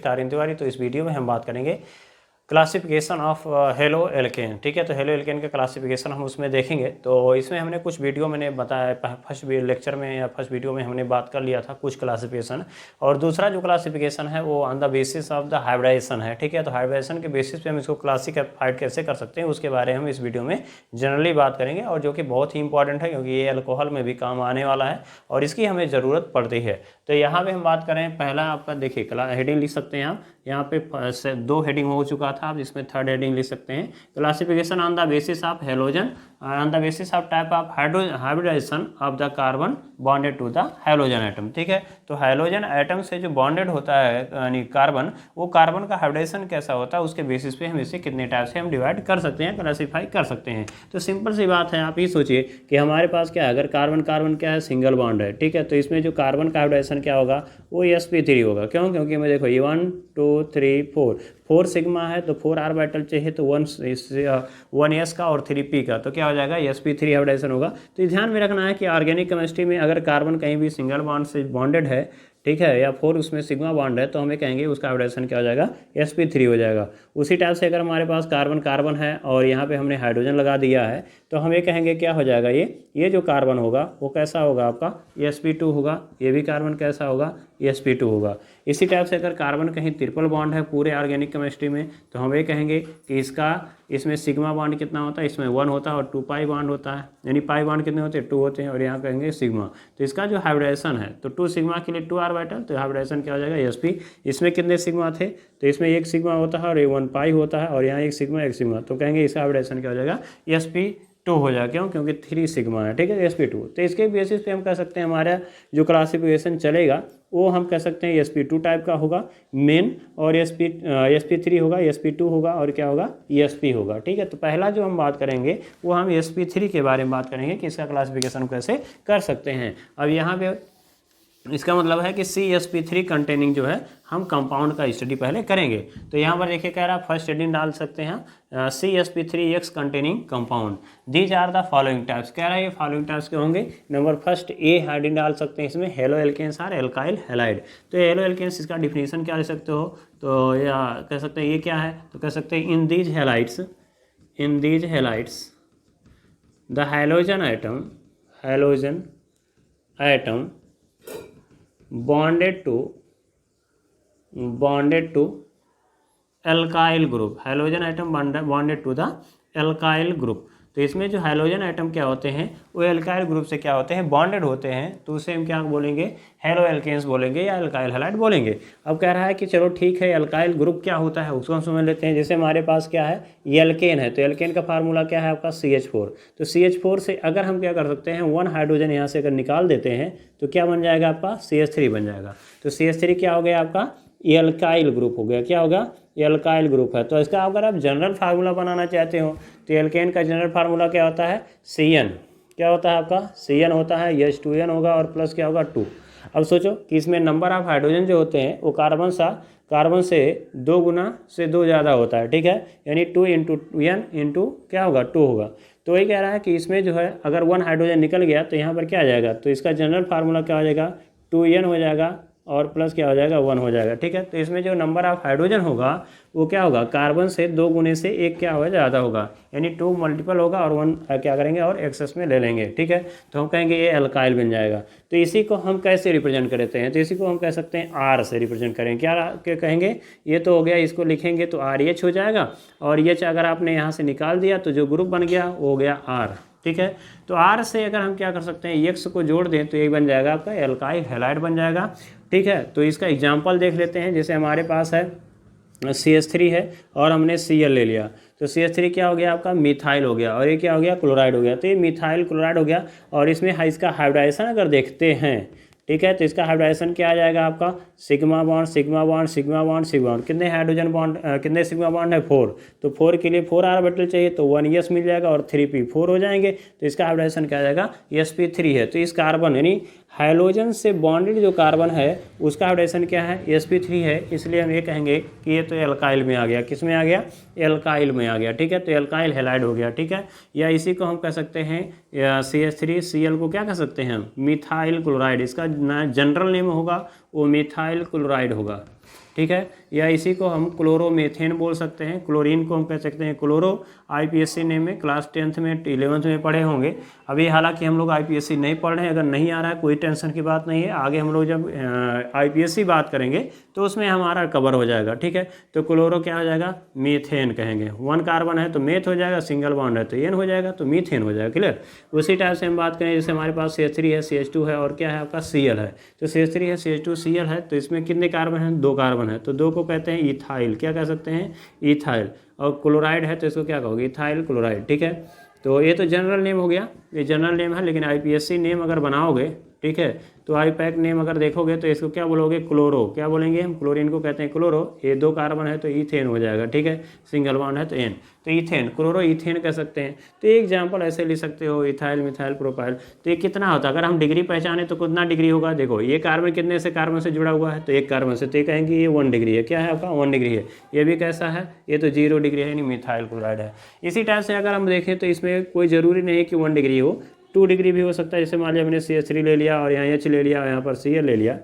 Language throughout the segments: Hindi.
आर्यन तिवारी। तो इस वीडियो में हम बात करेंगे क्लासिफिकेशन ऑफ हेलो एल्केन। ठीक है, तो हेलो एल्केन का क्लासिफिकेशन हम उसमें देखेंगे। तो इसमें हमने कुछ वीडियो मैंने बताया, फर्स्ट लेक्चर में या फर्स्ट वीडियो में हमने बात कर लिया था कुछ क्लासिफिकेशन, और दूसरा जो क्लासिफिकेशन है वो on the basis of the hybridisation है। ठीक है, तो हाइब्रिडाइजेशन के बेसिस पे हम इसको क्लासिफाइड कैसे कर सकते हैं उसके बारे में हम इस वीडियो में जनरली बात करेंगे, और जो कि बहुत ही इंपॉर्टेंट है क्योंकि ये अल्कोहल में भी काम आने वाला है और इसकी हमें ज़रूरत पड़ती है। तो यहाँ पे हम बात करें, पहला आपका देखिए हेडिंग लिख सकते हैं आप, यहाँ पे 2 हेडिंग हो चुका था, आप इसमें 3rd हेडिंग लिख सकते हैं, classification on the basis of halogen on the basis of type of hybridisation of the carbon bonded to the halogen atom. ठीक है, तो हेलोजन एटम से जो बॉन्डेड होता है यानी कार्बन, वो कार्बन का हाइब्रिडाइजेशन कैसा होता है उसके बेसिस पे हम इसे कितने टाइप से हम डिवाइड कर सकते हैं, क्लासीफाई कर सकते हैं। तो सिंपल सी बात है, आप ये सोचिए कि हमारे पास क्या है, अगर कार्बन क्या है, सिंगल बॉन्ड है। ठीक है, तो इसमें जो कार्बन का हाइब्रिडाइजेशन क्या होगा, वो sp3 होगा। क्यों? क्योंकि मैं देखो ये 1 2 3 4 सिग्मा है, तो 4 ऑर्बिटल चाहिए, तो 1 s का और 3 p का, तो क्या हो जाएगा, sp3 हाइब्रिडाइजेशन होगा। तो ये ध्यान में रखना है कि ऑर्गेनिक केमिस्ट्री में अगर कार्बन कहीं भी सिंगल बॉन्ड से बॉन्डेड है, ठीक है, या 4 उसमें सिग्मा बॉन्ड है, तो हमें कहेंगे उसका हाइब्रिडाइजेशन क्या हो जाएगा, sp3 हो जाएगा। उसी टाइप से अगर हमारे पास कार्बन है और यहाँ पे हमने हाइड्रोजन लगा दिया है, तो हम ये कहेंगे क्या हो जाएगा, ये जो कार्बन होगा वो कैसा होगा आपका, sp2 होगा। ये भी कार्बन कैसा होगा, sp2 होगा। इसी टाइप से अगर कार्बन कहीं ट्रिपल बॉन्ड है पूरे ऑर्गेनिक केमिस्ट्री में, तो हम ये कहेंगे कि इसमें सिग्मा बॉन्ड कितना होता है, इसमें 1 होता है और 2 पाई बॉन्ड होता है, यानी पाई बॉन्ड कितने होते हैं, 2 होते हैं, और यहाँ कहेंगे सिग्मा। तो इसका जो हाइब्रिडाइजेशन है, तो 2 सिग्मा के लिए 2 ऑर्बिटल, तो हाइब्रिडाइजेशन क्या हो जाएगा, sp। इसमें कितने सिग्मा थे, तो इसमें 1 सिग्मा होता है और ये 1 पाई होता है, और यहाँ 1 सिग्मा, तो कहेंगे इसका हाइब्रिडाइजेशन क्या हो जाएगा, sp2 हो जाएगा। क्यों? क्योंकि 3 सिग्मा है। ठीक है, sp2। तो इसके बेसिस पे हम कह सकते हैं हमारा जो क्लासिफिकेशन चलेगा वो हम कह सकते हैं sp2 टाइप का होगा मेन, और sp3 होगा, sp2 होगा, और क्या होगा, sp होगा। ठीक है, तो पहला जो हम बात करेंगे वो हम sp3 के बारे में बात करेंगे कि इसका क्लासिफिकेशन कैसे कर सकते हैं। अब यहाँ पे इसका मतलब है कि CsP3 कंटेनिंग जो है हम कंपाउंड का स्टडी पहले करेंगे। तो यहाँ पर देखिए कह रहा है फर्स्ट हेडिंग डाल सकते हैं CsP3X containing compound, these are the following types. कह रहा है ये फॉलोइंग टाइप्स के होंगे। नंबर फर्स्ट ए हेडिंग डाल सकते हैं इसमें, haloalkanes or alkyl halide. तो हेलो एल्केन्स इसका डिफिनीशन क्या ले सकते हो, तो या कह सकते हैं ये क्या है, तो कह सकते हैं in these halides the halogen atom bonded to alkyl group, halogen atom bonded to the alkyl group. तो इसमें जो हैलोजन एटम क्या होते हैं वो एल्काइल ग्रुप से क्या होते हैं, बॉन्डेड होते हैं, तो उसे हम क्या बोलेंगे, हेलो एल्केन्स बोलेंगे या एल्काइल हैलाइड बोलेंगे। अब कह रहा है कि चलो ठीक है, एल्काइल ग्रुप क्या होता है उसको हम समझ लेते हैं। जैसे हमारे पास क्या है, एल्केन है, तो एल्केन का फार्मूला क्या है आपका, CH4। तो CH4 से अगर हम क्या कर सकते हैं, 1 हाइड्रोजन यहाँ से अगर निकाल देते हैं तो क्या बन जाएगा आपका, CH3 बन जाएगा। तो CH3 क्या हो गया आपका, एल्काइल ग्रुप हो गया। क्या होगा, एल्काइल ग्रुप है। तो इसका अगर आप जनरल फार्मूला बनाना चाहते हो तो एल्केन का जनरल फार्मूला क्या होता है, Cn। क्या होता है आपका, Cn होता है, H2n होगा और प्लस क्या होगा 2। अब सोचो कि इसमें नंबर ऑफ हाइड्रोजन जो होते हैं वो कार्बन से 2 गुना से 2 ज़्यादा होता है। ठीक है, यानी 2 × n इंटू क्या होगा, 2 होगा। तो वही कह रहा है कि इसमें जो है अगर 1 हाइड्रोजन निकल गया तो यहाँ पर क्या आ जाएगा, तो इसका जनरल फार्मूला क्या हो जाएगा, 2n हो जाएगा और प्लस क्या हो जाएगा, 1 हो जाएगा। ठीक है, तो इसमें जो नंबर ऑफ हाइड्रोजन होगा वो क्या होगा, कार्बन से 2 गुने से 1 क्या होगा, ज़्यादा होगा, यानी 2 मल्टीपल होगा और 1 क्या करेंगे और एक्सेस में ले लेंगे। ठीक है, तो हम कहेंगे ये एल्काइल बन जाएगा। तो इसी को हम कैसे रिप्रेजेंट करते हैं, तो इसी को हम कह सकते हैं R से रिप्रेजेंट करें। क्या कहेंगे, ये तो हो गया, इसको लिखेंगे तो RH हो जाएगा, और H अगर आपने यहाँ से निकाल दिया तो जो ग्रुप बन गया वो हो गया R। ठीक है, तो R से अगर हम क्या कर सकते हैं, X को जोड़ दें तो ये बन जाएगा आपका एल्काइल हैलाइड बन जाएगा। ठीक है, तो इसका एग्जांपल देख लेते हैं। जैसे हमारे पास है CH3 है और हमने Cl ले लिया, तो CH3 क्या हो गया आपका, मिथाइल हो गया, और ये क्या हो गया, क्लोराइड हो गया। तो ये मिथाइल क्लोराइड हो गया, और इसमें इसका हाइब्रिडाइजेशन अगर देखते हैं, ठीक है, तो इसका हाइब्रिडाइजेशन क्या आ जाएगा आपका, sigma bond sigma bond sigma bond sigma bond. कितने हाइड्रोजन बॉन्ड कितने सिग्मा बॉन्ड है, 4। तो 4 के लिए 4 ऑर्बिटल चाहिए, तो 1 s मिल जाएगा और 3 p 4 हो जाएंगे। तो इसका हाइब्रिडाइजेशन क्या आ जाएगा, sp3 है। तो इस कार्बन यानी हाइड्रोजन से बॉन्डेड जो कार्बन है उसका हाइब्रिडाइजेशन क्या है, sp3 है। इसलिए हम ये कहेंगे कि ये तो एल्काइल में आ गया। किस में आ गया, एल्काइल में आ गया। ठीक है, तो एल्काइल हैलाइड हो गया। ठीक है, या इसी को हम कह सकते हैं CH3Cl को क्या कह सकते हैं हम, मिथाइल क्लोराइड। इसका जनरल नेम होगा वो मिथाइल क्लोराइड होगा। ठीक है। या इसी को हम क्लोरोमेथेन बोल सकते हैं, क्लोरीन को हम कह सकते हैं क्लोरो। आईपीएससी नेम में क्लास 10th में 11th में पढ़े होंगे। अभी हालांकि हम लोग आईपीएससी नहीं पढ़ रहे हैं, अगर नहीं आ रहा है कोई टेंशन की बात नहीं है, आगे हम लोग जब आईपीएससी बात करेंगे तो उसमें हमारा कवर हो जाएगा। ठीक है, तो क्लोरो क्या हो जाएगा, मीथेन कहेंगे। 1 कार्बन है तो मेथ हो जाएगा, सिंगल बॉन्ड है तो एन हो जाएगा, तो मीथेन हो जाएगा। क्लियर। उसी टाइप से हम बात करें, जैसे हमारे पास CH3 है, CH2 है और क्या है आपका Cl है। तो CH3 है, CH2 Cl है, तो इसमें कितने कार्बन हैं, 2 कार्बन है, तो 2 को कहते हैं इथाइल। क्या कह सकते हैं, इथाइल। और क्लोराइड है तो इसको क्या कहोगे, इथाइल क्लोराइड। ठीक है, तो ये तो जनरल नेम हो गया, ये जनरल नेम है। लेकिन आईपीएससी नेम अगर बनाओगे, ठीक है, तो आईपैक नेम अगर देखोगे तो इसको क्या बोलोगे, क्लोरो। क्या बोलेंगे हम, क्लोरीन को कहते हैं क्लोरो। ये 2 कार्बन है तो इथेन हो जाएगा। ठीक है, सिंगल बॉन्ड है तो एन, तो इथेन, क्लोरो इथेन कह सकते हैं। तो एक एग्जाम्पल ऐसे लिख सकते हो, इथाइल मिथाइल प्रोपाइल। तो ये कितना होता है, अगर हम डिग्री पहचाने तो कितना डिग्री होगा। देखो ये कार्बन कितने से कार्बन से जुड़ा हुआ है, तो 1 कार्बन से, तो ये कहेंगे ये 1 डिग्री है। क्या है आपका, 1 डिग्री है। ये भी कैसा है, ये तो 0 डिग्री है, यानी मिथाइल क्लोराइड है। इसी टाइप से अगर हम देखें तो इसमें कोई ज़रूरी नहीं है कि 1 डिग्री हो, 2 डिग्री भी हो सकता है। जैसे मान लिया हमने CH3 ले लिया और यहाँ H ले लिया और यहाँ पर Cl ले लिया।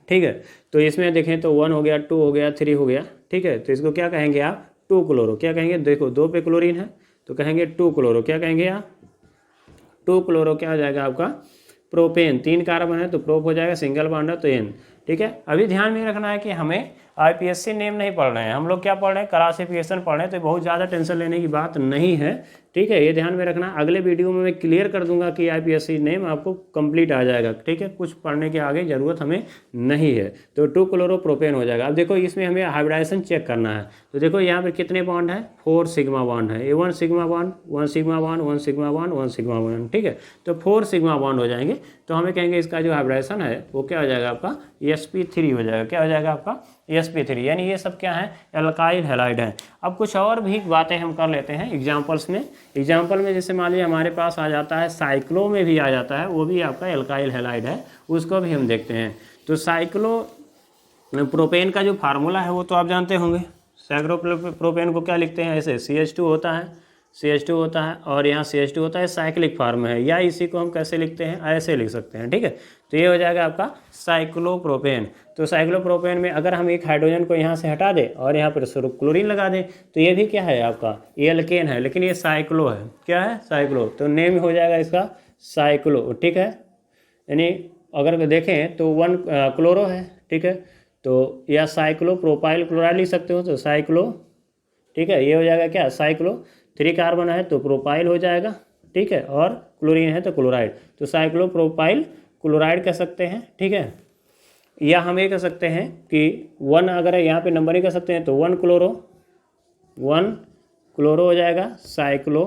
ठीक है, तो इसमें देखें तो 1 हो गया, 2 हो गया, 3 हो गया। ठीक है, तो इसको क्या कहेंगे आप, 2 क्लोरो। क्या कहेंगे, देखो 2 पे क्लोरीन है तो कहेंगे 2 क्लोरो। क्या कहेंगे आप, 2 क्लोरो। क्या हो जाएगा आपका, प्रोपेन। 3 कार्बन है तो प्रोप हो जाएगा, सिंगल बॉन्ड है तो एन। ठीक है, अभी ध्यान में रखना है कि हमें आईपीएससी नेम नहीं पढ़ रहे हैं, हम लोग क्या पढ़ रहे हैं, क्लासिफिकेशन पढ़ रहे हैं। तो बहुत ज़्यादा टेंशन लेने की बात नहीं है। ठीक है, ये ध्यान में रखना। अगले वीडियो में मैं क्लियर कर दूंगा कि आईपीएससी नेम आपको कंप्लीट आ जाएगा। ठीक है, कुछ पढ़ने के आगे ज़रूरत हमें नहीं है। तो 2 क्लोरोप्रोपेन हो जाएगा। अब देखो इसमें हमें हाइब्रिडाइजेशन चेक करना है। तो देखो यहाँ पर कितने बॉन्ड है, 4 सिग्मा बॉन्ड है। ये 1 sigma bond, 1 sigma bond, 1 sigma bond, 1 sigma bond. ठीक है, तो 4 सिग्मा बॉन्ड हो जाएंगे। तो हमें कहेंगे इसका जो हाइब्रिडाइजेशन है वो क्या हो जाएगा आपका, sp3 हो जाएगा। क्या हो जाएगा आपका, sp3। यानी ये सब क्या है, एल्काइल हैलाइड है। अब कुछ और भी बातें हम कर लेते हैं एग्जाम्पल्स में। एग्जाम्पल में जैसे मान लीजिए हमारे पास आ जाता है, साइक्लो में भी आ जाता है, वो भी आपका एल्काइल हैलाइड है, उसको भी हम देखते हैं। तो साइक्लो प्रोपेन का जो फार्मूला है वो तो आप जानते होंगे। साइक्लोप्रोपेन को क्या लिखते हैं, ऐसे CH2 होता है, CH2 होता है और यहाँ CH2 होता है, साइक्लिक फॉर्म है। या इसी को हम कैसे लिखते हैं, ऐसे लिख सकते हैं। ठीक है, तो ये हो जाएगा आपका साइक्लोप्रोपेन। तो साइक्लोप्रोपेन में अगर हम एक हाइड्रोजन को यहाँ से हटा दें और यहाँ पर क्लोरीन लगा दें तो ये भी क्या है आपका, ये एल्केन है, लेकिन ये साइक्लो है। क्या है, साइक्लो। तो नेम हो जाएगा इसका साइक्लो। ठीक है, यानी अगर देखें तो 1 क्लोरो है। ठीक है, तो या साइक्लो प्रोपाइल क्लोराइड लिख सकते हो, तो साइक्लो। ठीक है, ये हो जाएगा क्या, साइक्लो। 3 कार्बन है तो प्रोपाइल हो जाएगा। ठीक है, और क्लोरीन है तो क्लोराइड, तो साइक्लो प्रोपाइल क्लोराइड कह सकते हैं। ठीक है, या हम ये कह सकते हैं कि 1 अगर यहाँ पे नंबरिंग कर सकते हैं तो 1 क्लोरो, 1 क्लोरो हो जाएगा, साइक्लो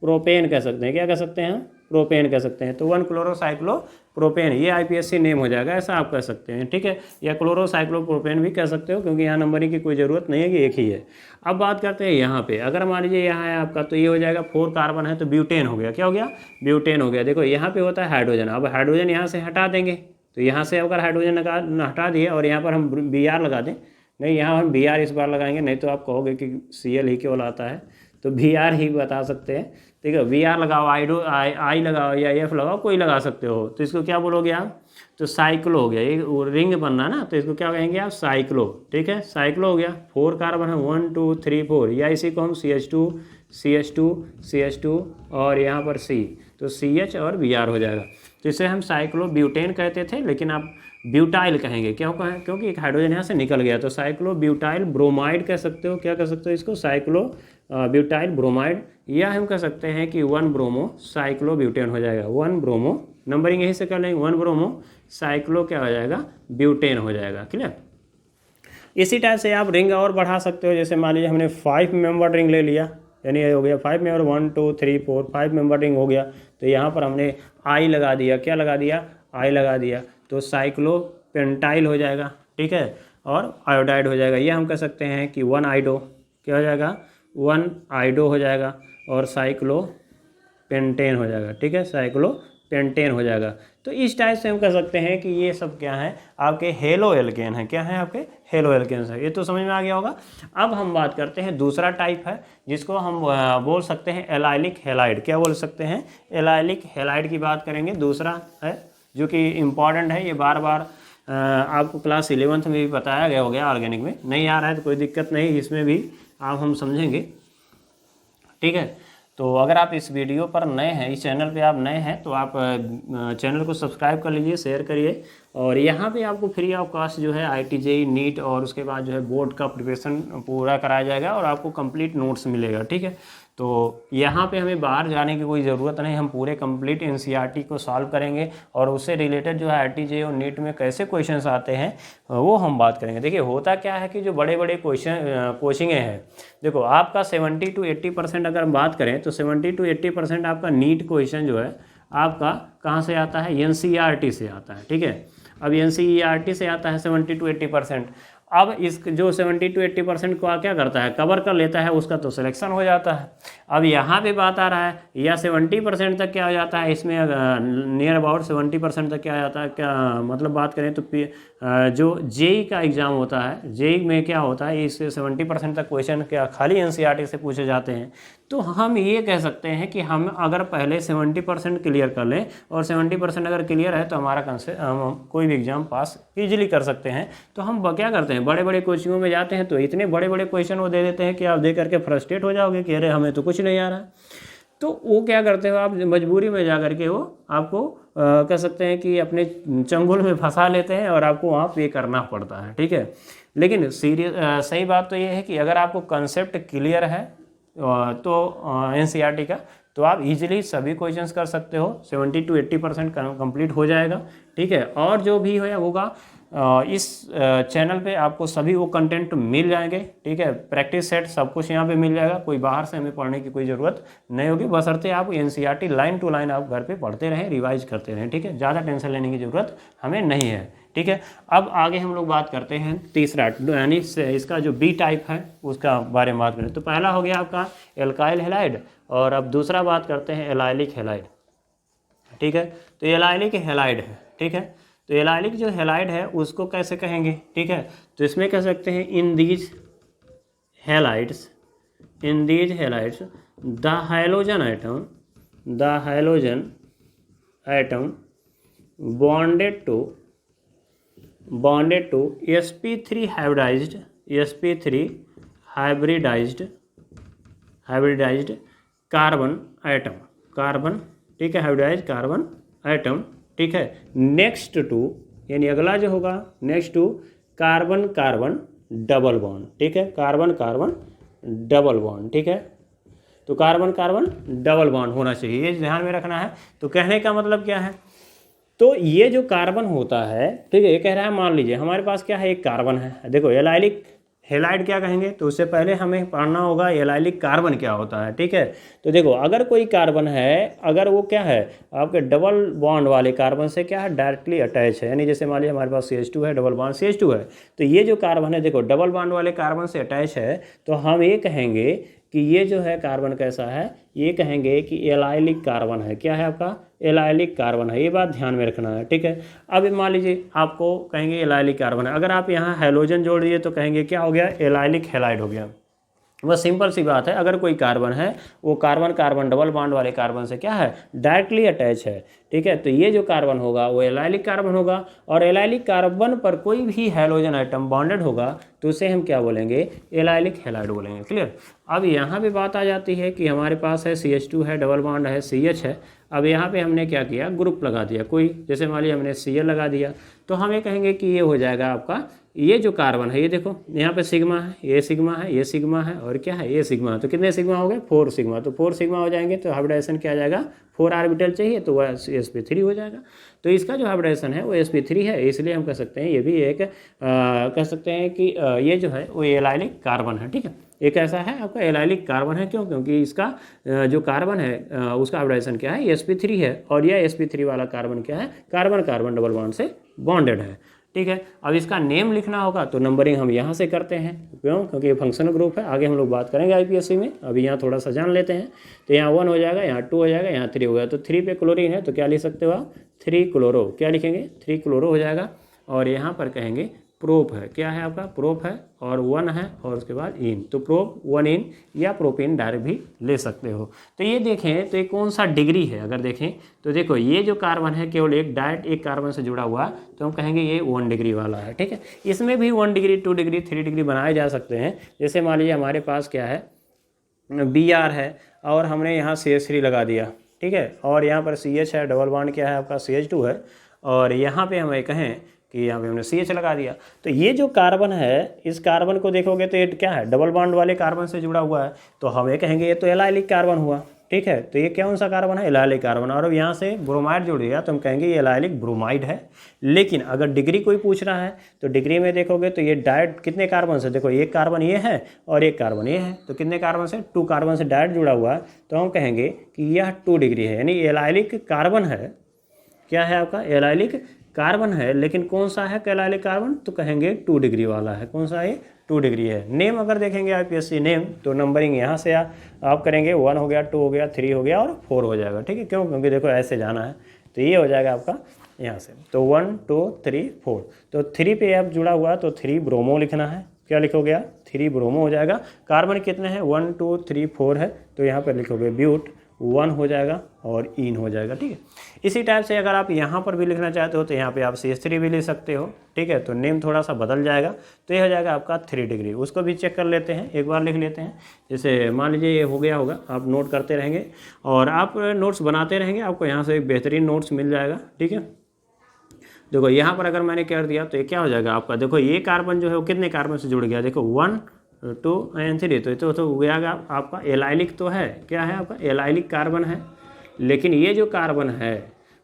प्रोपेन कह सकते हैं। क्या कह सकते हैं, प्रोपेन कह सकते हैं। तो 1 क्लोरो साइक्लो प्रोपेन, ये आईपीएससी नेम हो जाएगा, ऐसा आप कह सकते हैं। ठीक है, या क्लोरो साइक्लो प्रोपेन भी कह सकते हो, क्योंकि यहाँ नंबरिंग की कोई ज़रूरत नहीं है कि एक ही है। अब बात करते हैं यहाँ पे, अगर मान लीजिए यहाँ है आपका, तो ये हो जाएगा 4 कार्बन है तो ब्यूटेन हो गया। क्या हो गया, ब्यूटेन हो गया। देखो यहाँ पे होता है हाइड्रोजन, अब हाइड्रोजन यहाँ से हटा देंगे, तो यहाँ से अगर हाइड्रोजन हटा दिए और यहाँ पर हम Br लगा दें, नहीं यहाँ हम Br इस बार लगाएंगे, नहीं तो आप कहोगे कि Cl ही क्यों आता है, तो Br ही बता सकते हैं। ठीक है, Br लगाओ, आई लगाओ या F लगाओ, कोई लगा सकते हो। तो इसको क्या बोलोगे आप, तो साइक्लो हो गया। ये रिंग बनना ना, तो इसको क्या कहेंगे आप, साइक्लो। ठीक है, साइक्लो हो गया। 4 कार्बन है, 1 2 3 4, या इसी को हम CH2 CH2 CH2 और यहाँ पर C, तो CH और Br हो जाएगा। तो इसे हम साइक्लो ब्यूटेन कहते थे, लेकिन आप ब्यूटाइल कहेंगे। क्यों कहें, क्योंकि एक हाइड्रोजन यहाँ से निकल गया, तो साइक्लो ब्यूटाइल ब्रोमाइड कह सकते हो। क्या कह सकते हो इसको, साइक्लो ब्यूटाइल ब्रोमाइड। या हम कह सकते हैं कि 1 ब्रोमो साइक्लो ब्यूटेन हो जाएगा। 1 ब्रोमो, नंबरिंग यहीं से कर लेंगे, 1 ब्रोमो साइक्लो क्या हो जाएगा, ब्यूटेन हो जाएगा। क्लियर। इसी टाइप से आप रिंग और बढ़ा सकते हो। जैसे मान लीजिए हमने 5 मेंबर रिंग ले लिया, यानी ये हो गया 5 मेंबर, 1 2 3 4 5 मेंबर रिंग हो गया। तो यहाँ पर हमने आई लगा दिया। क्या लगा दिया, आई लगा दिया, तो साइक्लो पेंटाइल हो जाएगा। ठीक है, और आयोडाइड हो जाएगा। ये हम कह सकते हैं कि 1 आइडो, क्या हो जाएगा, 1 आइडो हो जाएगा, और साइक्लो पेंटेन हो जाएगा। ठीक है, साइक्लो पेंटेन हो जाएगा। तो इस टाइप से हम कह सकते हैं कि ये सब क्या है, आपके हेलो एल्केन है। क्या है, आपके हेलो एल्केन है। ये तो समझ में आ गया होगा। अब हम बात करते हैं दूसरा टाइप है, जिसको हम बोल सकते हैं एलाइलिक हैलाइड। क्या बोल सकते हैं, एलाइलिक हैलाइड की बात करेंगे। दूसरा है जो कि इम्पॉर्टेंट है, ये बार बार आपको क्लास 11th में भी बताया गया हो गया ऑर्गेनिक में, नहीं आ रहा है तो कोई दिक्कत नहीं, इसमें भी आप हम समझेंगे, ठीक है। तो अगर आप इस वीडियो पर नए हैं, इस चैनल पे आप नए हैं, तो आप चैनल को सब्सक्राइब कर लीजिए, शेयर करिए। और यहाँ पे आपको फ्री ऑफ कॉस्ट जो है IIT JEE नीट और उसके बाद जो है बोर्ड का प्रिपरेशन पूरा कराया जाएगा और आपको कंप्लीट नोट्स मिलेगा, ठीक है। तो यहाँ पे हमें बाहर जाने की कोई ज़रूरत नहीं, हम पूरे कंप्लीट NCERT को सॉल्व करेंगे और उससे रिलेटेड जो है IIT JEE और नीट में कैसे क्वेश्चंस आते हैं वो हम बात करेंगे। देखिए होता क्या है कि जो बड़े बड़े कोचिंगें हैं, देखो आपका 70 to 80% अगर हम बात करें तो 70 to 80% आपका नीट क्वेश्चन जो है आपका कहाँ से आता है, NCERT से आता है, ठीक है। अब NCERT से आता है 70 to 80%। अब इस जो 70 to 80% को क्या करता है, कवर कर लेता है, उसका तो सिलेक्शन हो जाता है। अब यहाँ पे बात आ रहा है या 70% तक क्या हो जाता है, इसमें नियर अबाउट 70% तक क्या आ जाता है, क्या मतलब बात करें तो जो JEE का एग्ज़ाम होता है, JEE में क्या होता है, इससे 70% तक क्वेश्चन क्या खाली NCERT से पूछे जाते हैं। तो हम ये कह सकते हैं कि हम अगर पहले 70% क्लियर कर लें और 70% अगर क्लियर है तो हमारा हम कोई भी एग्ज़ाम पास ईजिली कर सकते हैं। तो हम क्या करते हैं, बड़े बड़े कोचिंगों में जाते हैं तो इतने बड़े बड़े क्वेश्चन वो दे देते हैं कि आप दे करके फ्रस्ट्रेट हो जाओगे कि अरे हमें तो कुछ नहीं आ रहा। तो वो क्या करते हो, आप मजबूरी में जा करके वो आपको कह सकते हैं कि अपने चंगुल में फंसा लेते हैं और आपको वहाँ पे करना पड़ता है, ठीक है। लेकिन सही बात तो ये है कि अगर आपको कंसेप्ट क्लियर है तो NCERT का, तो आप इजीली सभी क्वेश्चंस कर सकते हो, 70 to 80% कंप्लीट हो जाएगा, ठीक है। और जो भी होगा इस चैनल पे आपको सभी वो कंटेंट मिल जाएंगे, ठीक है। प्रैक्टिस सेट सब कुछ यहाँ पे मिल जाएगा, कोई बाहर से हमें पढ़ने की कोई ज़रूरत नहीं होगी, बशर्ते आप NCERT लाइन टू लाइन आप घर पे पढ़ते रहें, रिवाइज करते रहें, ठीक है। ज़्यादा टेंशन लेने की ज़रूरत हमें नहीं है, ठीक है। अब आगे हम लोग बात करते हैं तीसरा, यानी इसका जो B टाइप है उसका बारे में बात करें। तो पहला हो गया आपका एल्काइल हैलाइड और अब दूसरा बात करते हैं एलाइलिक हैलाइड, ठीक है। तो एलाइलिक हैलाइड है, ठीक है। तो एलाइलिक जो हैलाइड है उसको कैसे कहेंगे, ठीक है। तो इसमें कह सकते हैं in these halides the halogen atom bonded to sp3 hybridised carbon atom, ठीक है, हाइब्रिडाइज्ड कार्बन आइटम, ठीक है। नेक्स्ट टू यानी अगला जो होगा next to carbon carbon double bond, ठीक है, कार्बन कार्बन डबल बॉन्ड, ठीक है। तो कार्बन कार्बन डबल बॉन्ड होना चाहिए, ये ध्यान में रखना है। तो कहने का मतलब क्या है, तो ये जो कार्बन होता है, ठीक है, ये कह रहा है मान लीजिए हमारे पास क्या है, एक कार्बन है। देखो एलाइलिक हैलाइड क्या कहेंगे, तो उससे पहले हमें पढ़ना होगा एलाइलिक कार्बन क्या होता है, ठीक है। तो देखो अगर कोई कार्बन है, अगर वो क्या है आपके डबल बॉन्ड वाले कार्बन से क्या है डायरेक्टली अटैच है, यानी जैसे मान लीजिए हमारे पास CH2 है, डबल बॉन्ड CH2 है, तो ये जो कार्बन है देखो डबल बॉन्ड वाले कार्बन से अटैच है, तो हम ये कहेंगे कि ये जो है कार्बन कैसा है, ये कहेंगे कि एलाइलिक कार्बन है। क्या है आपका, एलाइलिक कार्बन है, ये बात ध्यान में रखना है, ठीक है। अब मान लीजिए आपको कहेंगे एलाइलिक कार्बन है, अगर आप यहाँ हैलोजन जोड़ दिए तो कहेंगे क्या हो गया, एलाइलिक हैलाइड हो गया। बस सिंपल सी बात है, अगर कोई कार्बन है वो कार्बन कार्बन डबल बॉन्ड वाले कार्बन से क्या है डायरेक्टली अटैच है, ठीक है। तो ये जो कार्बन होगा वो एलाइलिक कार्बन होगा, और एलाइलिक कार्बन पर कोई भी हैलोजन आइटम बॉन्डेड होगा तो उसे हम क्या बोलेंगे, एलाइलिक हैलाइड बोलेंगे, क्लियर। अब यहाँ पे बात आ जाती है कि हमारे पास है CH2 है, डबल बॉन्ड है, CH है। अब यहाँ पे हमने क्या किया, ग्रुप लगा दिया कोई, जैसे मान लीजिए हमने Cl लगा दिया, तो हम ये कहेंगे कि ये हो जाएगा आपका, ये जो कार्बन है ये देखो यहाँ पे सिग्मा है, ये सिग्मा है, ये सिग्मा है, और क्या है ये सिग्मा है। तो कितने सिग्मा हो गए, 4 सिग्मा। तो 4 सिग्मा हो जाएंगे तो हाइब्रिडाइजेशन क्या आ जाएगा, 4 ऑर्बिटल चाहिए तो वह sp3 हो जाएगा। तो इसका जो हाइब्रिडाइजेशन है वो sp3 है, इसलिए हम कह सकते हैं ये भी एक कह सकते हैं कि ये जो है वो एलाइलिक कार्बन है, ठीक है। एक ऐसा है आपका एलाइलिक कार्बन है, क्यों, क्योंकि इसका जो कार्बन है उसका हाइब्रिडाइजेशन क्या है, sp3 है, और यह sp3 वाला कार्बन क्या है, कार्बन कार्बन डबल बॉन्ड से बॉन्डेड है, ठीक है। अब इसका नेम लिखना होगा तो नंबरिंग हम यहाँ से करते हैं, क्यों, क्योंकि ये फंक्शनल ग्रुप है, आगे हम लोग बात करेंगे IPSC में, अभी यहाँ थोड़ा सा जान लेते हैं। तो यहाँ 1 हो जाएगा, यहाँ 2 हो जाएगा, यहाँ 3 हो गया। तो 3 पे क्लोरीन है तो क्या लिख सकते हो आप, 3 क्लोरो, क्या लिखेंगे, 3 क्लोरो हो जाएगा। और यहाँ पर कहेंगे प्रोप है, क्या है आपका प्रोप है, और 1 है और उसके बाद इन, तो प्रोप 1 इन या प्रोपिन डायरेक्ट भी ले सकते हो। तो ये देखें तो ये कौन सा डिग्री है, अगर देखें तो देखो ये जो कार्बन है केवल एक डायरेक्ट एक कार्बन से जुड़ा हुआ, तो हम कहेंगे ये 1 डिग्री वाला है, ठीक है। इसमें भी 1 डिग्री 2 डिग्री 3 डिग्री बनाए जा सकते हैं। जैसे मान लीजिए हमारे पास क्या है Br है और हमने यहाँ CH3 लगा दिया, ठीक है, और यहाँ पर CH है, डबल बॉन्ड क्या है आपका CH2 है, और यहाँ पे हमें कहें कि यहाँ पे हमने CH लगा दिया, तो ये जो कार्बन है इस कार्बन को देखोगे तो ये क्या है डबल बॉन्ड वाले कार्बन से जुड़ा हुआ है, तो हमें कहेंगे ये तो एलाइलिक कार्बन हुआ, ठीक है। तो ये कौन सा कार्बन है, एलाइलिक कार्बन, और अब यहाँ से ब्रोमाइड जुड़ गया तो हम कहेंगे ये एलाइलिक ब्रोमाइड है। लेकिन अगर डिग्री कोई पूछ रहा है तो डिग्री में देखोगे तो ये डायरेक्ट कितने कार्बन से, देखो एक कार्बन ये है और एक कार्बन ये है, तो कितने कार्बन से 2 कार्बन से डायरेक्ट जुड़ा हुआ है, तो हम कहेंगे कि यह 2 डिग्री है, यानी एलाइलिक कार्बन है। क्या है आपका एलाइलिक कार्बन है, लेकिन कौन सा है एलाइलिक कार्बन, तो कहेंगे 2 डिग्री वाला है। कौन सा है 2 डिग्री है। नेम अगर देखेंगे IPSC नेम तो नंबरिंग यहाँ से आप करेंगे 1 हो गया, 2 हो गया, 3 हो गया और 4 हो जाएगा, ठीक है। क्यों, क्योंकि देखो ऐसे जाना है, तो ये हो जाएगा आपका यहाँ से, तो 1 2 3 4, तो 3 पे आप जुड़ा हुआ तो 3 ब्रोमो लिखना है, क्या लिखोगे आप 3 ब्रोमो हो जाएगा। कार्बन कितने हैं 1 2 3 4 है, तो यहाँ पर लिखोगे ब्यूट 1 हो जाएगा और इन हो जाएगा, ठीक है। इसी टाइप से अगर आप यहाँ पर भी लिखना चाहते हो तो यहाँ पे आप CH3 भी ले सकते हो, ठीक है। तो नेम थोड़ा सा बदल जाएगा, तो ये हो जाएगा आपका 3 डिग्री। उसको भी चेक कर लेते हैं, एक बार लिख लेते हैं। जैसे मान लीजिए ये हो गया होगा, आप नोट करते रहेंगे और आप नोट्स बनाते रहेंगे, आपको यहाँ से एक बेहतरीन नोट्स मिल जाएगा, ठीक है। देखो यहाँ पर अगर मैंने कर दिया तो ये क्या हो जाएगा आपका, देखो ये कार्बन जो है वो कितने कार्बन से जुड़ गया, देखो 1 2 एंड 3, तो हो गया आपका एलाइलिक, तो है क्या है आपका एलाइलिक कार्बन है। लेकिन ये जो कार्बन है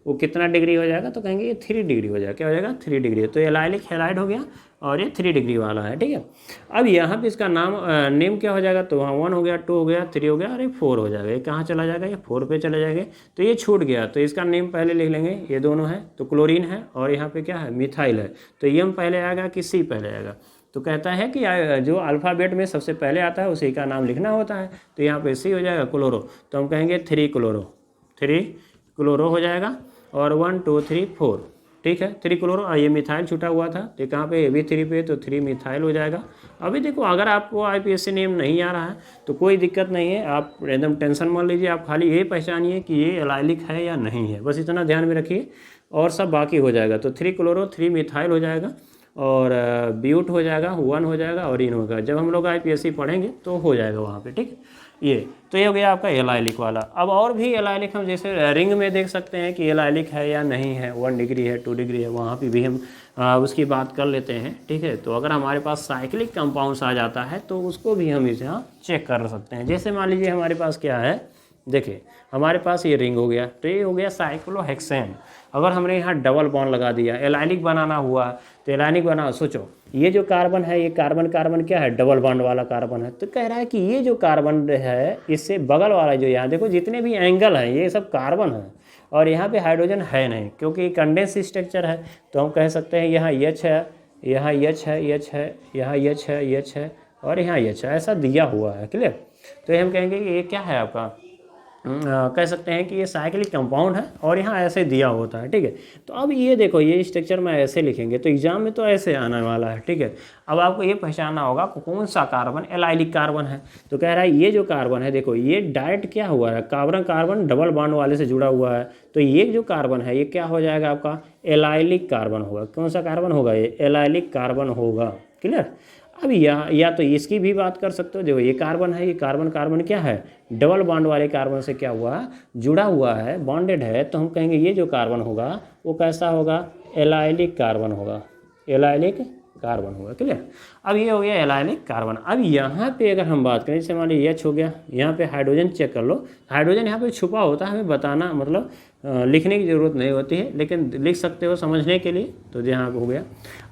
वो कितना डिग्री हो जाएगा, तो कहेंगे ये 3 डिग्री हो जाएगा, क्या हो जाएगा 3 डिग्री, तो एलाइलिक हैलाइड हो गया और ये 3 डिग्री वाला है, ठीक है। अब यहाँ पे इसका नेम क्या हो जाएगा, तो वहाँ 1 हो गया, 2 हो गया, 3 हो गया और ये 4 हो जाएगा। ये कहाँ चला जाएगा, ये 4 पे चले जाएंगे, तो ये छूट गया, तो इसका नेम पहले लिख लेंगे। ये दोनों है तो क्लोरीन है और यहाँ पे क्या है मिथाइल है, तो एम पहले आएगा कि सी पहले आएगा, तो कहता है कि जो अल्फ़ाबेट में सबसे पहले आता है उसी का नाम लिखना होता है, तो यहाँ पे सी हो जाएगा क्लोरो, तो हम कहेंगे 3 क्लोरो हो जाएगा और 1 2 3 4, ठीक है 3 क्लोरो। ये मिथाइल छूटा हुआ था, तो कहाँ पे भी 3 पे, तो 3 मिथाइल हो जाएगा। अभी देखो अगर आपको IPSC नेम नहीं आ रहा है तो कोई दिक्कत नहीं है, आप एकदम टेंशन मत लीजिए, आप खाली ये पहचानिए कि ये एलाइलिक है या नहीं है, बस इतना ध्यान में रखिए और सब बाकी हो जाएगा। तो 3 क्लोरो 3 मिथाइल हो जाएगा और ब्यूट हो जाएगा 1 हो जाएगा और इन होगा। जब हम लोग IPSC पढ़ेंगे तो हो जाएगा वहाँ पे, ठीक है। ये तो ये हो गया आपका एलाइलिक वाला। अब और भी एलाइलिक हम जैसे रिंग में देख सकते हैं कि एलाइलिक है या नहीं है, 1 डिग्री है 2 डिग्री है, वहाँ पे भी हम उसकी बात कर लेते हैं, ठीक है। तो अगर हमारे पास साइक्लिक कंपाउंड्स आ जाता है तो उसको भी हम इसे चेक कर सकते हैं। जैसे मान लीजिए हमारे पास क्या है, देखिए हमारे पास ये रिंग हो गया, तो ये हो गया साइक्लोहेक्सेन। अगर हमने यहाँ डबल बॉन्ड लगा दिया, एलाइलिक बनाना हुआ, तो एलाइलिक बना, सोचो ये जो कार्बन है ये कार्बन क्या है डबल बॉन्ड वाला कार्बन है, तो कह रहा है कि ये जो कार्बन है इससे बगल वाला जो यहाँ देखो जितने भी एंगल हैं ये सब कार्बन है और यहाँ पे हाइड्रोजन है नहीं, क्योंकि कंडेंस स्ट्रक्चर है। तो हम कह सकते हैं यहाँ H है, यहाँ H है, H है, यहाँ H है, H है और यहाँ H है, ऐसा दिया हुआ है, क्लियर। तो हम कहेंगे कि ये क्या है आपका, कह सकते हैं कि ये साइक्लिक कंपाउंड है और यहाँ ऐसे दिया होता है, ठीक है। तो अब ये देखो ये स्ट्रक्चर में ऐसे लिखेंगे तो एग्जाम में तो ऐसे आने वाला है, ठीक है। अब आपको ये पहचानना होगा कौन सा कार्बन एलाइलिक कार्बन है। तो कह रहा है ये जो कार्बन है देखो ये डायरेक्ट क्या हुआ है, कार्बन डबल बॉन्ड वाले से जुड़ा हुआ है, तो ये जो कार्बन है ये क्या हो जाएगा आपका एलाइलिक कार्बन होगा। कौन सा कार्बन होगा, ये एलाइलिक कार्बन होगा, क्लियर। अब या तो इसकी भी बात कर सकते हो, देखो ये कार्बन है, ये कार्बन क्या है डबल बॉन्ड वाले कार्बन से क्या हुआ जुड़ा हुआ है, बॉन्डेड है, तो हम कहेंगे ये जो कार्बन होगा वो कैसा होगा एलाइलिक कार्बन होगा, एलाइलिक कार्बन होगा, क्लियर। अब ये हो गया एलाइलिक कार्बन। अब यहाँ पे अगर हम बात करें जैसे मान लीजिए H हो गया, यहाँ पे हाइड्रोजन चेक कर लो, हाइड्रोजन यहाँ पे छुपा होता है, हमें बताना मतलब लिखने की ज़रूरत नहीं होती है, लेकिन लिख सकते हो समझने के लिए, तो यहाँ पे हो गया।